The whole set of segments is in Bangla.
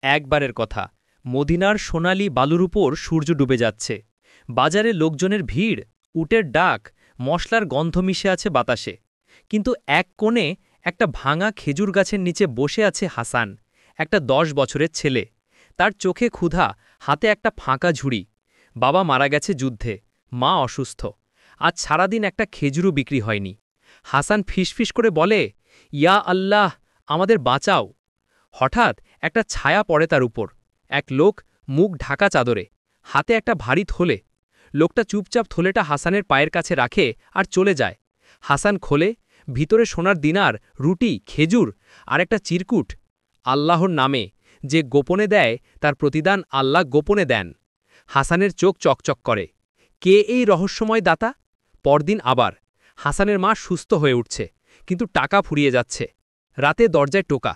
একবারের কথা, মদিনার সোনালি বালুর উপর সূর্য ডুবে যাচ্ছে। বাজারে লোকজনের ভিড়, উটের ডাক, মশলার গন্ধ মিশে আছে বাতাসে। কিন্তু এক কোণে একটা ভাঙা খেজুর গাছের নিচে বসে আছে হাসান, একটা 10 বছরের ছেলে। তার চোখে ক্ষুধা, হাতে একটা ফাঁকা ঝুড়ি। বাবা মারা গেছে যুদ্ধে, মা অসুস্থ। আজ সারাদিন একটা খেজুরও বিক্রি হয়নি। হাসান ফিসফিস করে বলে, ইয়া আল্লাহ, আমাদের বাঁচাও। হঠাৎ একটা ছায়া পড়ে তার উপর। এক লোক, মুখ ঢাকা চাদরে, হাতে একটা ভারী থলে। লোকটা চুপচাপ থলেটা হাসানের পায়ের কাছে রাখে আর চলে যায়। হাসান খোলে, ভিতরে সোনার দিনার, রুটি, খেজুর আর একটা চিরকুট। আল্লাহর নামে, যে গোপনে দেয় তার প্রতিদান আল্লাহ গোপনে দেন। হাসানের চোখ চকচক করে। কে এই রহস্যময় দাতা? পরদিন আবার হাসানের মা সুস্থ হয়ে উঠছে, কিন্তু টাকা ফুরিয়ে যাচ্ছে। রাতে দরজায় টোকা।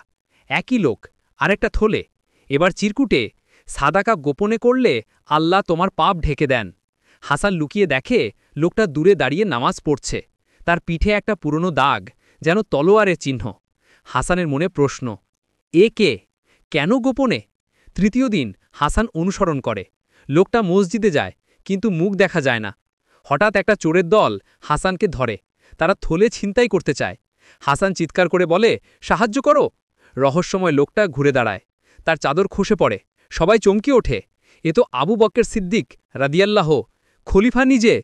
একই লোক, আরেকটা থলে। এবার চিরকুটে, সাদাকা গোপনে করলে আল্লাহ তোমার পাপ ঢেকে দেন। হাসান লুকিয়ে দেখে লোকটা দূরে দাঁড়িয়ে নামাজ পড়ছে। তার পিঠে একটা পুরনো দাগ, যেন তলোয়ারের চিহ্ন। হাসানের মনে প্রশ্ন, এ কে? কেন গোপনে? তৃতীয় দিন হাসান অনুসরণ করে। লোকটা মসজিদে যায়, কিন্তু মুখ দেখা যায় না। হঠাৎ একটা চোরের দল হাসানকে ধরে। তারা থলে ছিনতাই করতে চায়। হাসান চিৎকার করে বলে, সাহায্য করো। রহস্যময় লোকটা ঘুরে দাঁড়ায়। তার চাদর খসে পড়ে। সবাই চমকে ওঠে। এ তো আবু বকর সিদ্দিক রাদিয়াল্লাহ, খলিফা নিজে।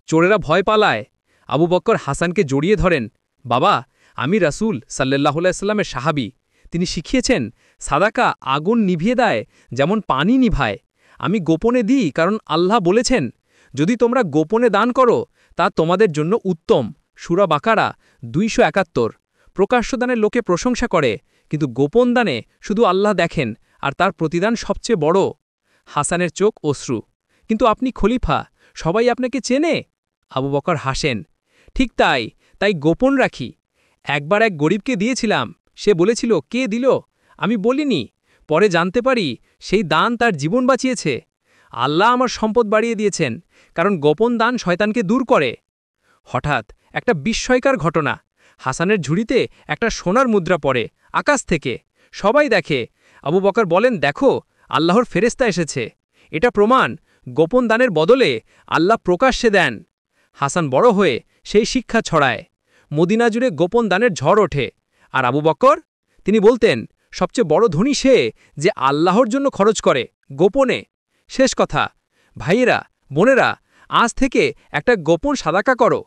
চোরেরা ভয় পালায়। আবু বকর হাসানকে জড়িয়ে ধরেন। বাবা, আমি রাসূল সাল্লাল্লাহু আলাইহি সাল্লামের সাহাবী। তিনি শিখিয়েছেন, সাদাকা আগুন নিভিয়ে দেয় যেমন পানি নিভায়। আমি গোপনে দিই, কারণ আল্লাহ বলেছেন, যদি তোমরা গোপনে দান করো তা তোমাদের জন্য উত্তম। সূরা বাকারা 271। প্রকাশ্য দানের লোকে প্রশংসা করে, কিন্তু গোপন দানে শুধু আল্লাহ দেখেন, আর তার প্রতিদান সবচেয়ে বড়। হাসানের চোখ অশ্রু। কিন্তু আপনি খলিফা, সবাই আপনাকে চেনে। আবু বকর হাসেন। ঠিক তাই, তাই গোপন রাখি। একবার এক গরিবকে দিয়েছিলাম, সে বলেছিল, কে দিল? আমি বলিনি। পরে জানতে পারি সেই দান তার জীবন বাঁচিয়েছে। আল্লাহ আমার সম্পদ বাড়িয়ে দিয়েছেন, কারণ গোপন দান শয়তানকে দূর করে। হঠাৎ একটা বিস্ময়কর ঘটনা। হাসানের ঝুড়িতে একটা সোনার মুদ্রা পড়ে আকাশ থেকে। সবাই দেখে। আবু বকর বলেন, দেখো, আল্লাহর ফেরেশতা এসেছে। এটা প্রমাণ, গোপন দানের বদলে আল্লাহ প্রকাশ্যে দেন। হাসান বড় হয়ে সেই শিক্ষা ছড়ায়। মদিনা জুড়ে গোপন দানের ঝড় ওঠে। আর আবু বকর, তিনি বলতেন, সবচেয়ে বড় ধনী সে যে আল্লাহর জন্য খরচ করে গোপনে। শেষ কথা, ভাইয়েরা, বোনেরা, আজ থেকে একটা গোপন সাদাকা করো।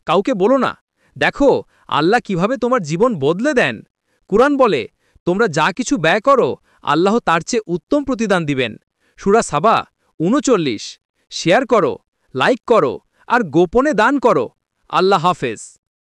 কাউকে বলো না। দেখো আল্লাহ কিভাবে তোমার জীবন বদলে দেন। কুরআন বলে, তোমরা যা কিছু ব্যয় করো আল্লাহ তার চেয়ে উত্তম প্রতিদান দিবেন। সূরা সাবা 39। শেয়ার করো, লাইক করো আর গোপনে দান করো। আল্লাহ হাফেজ।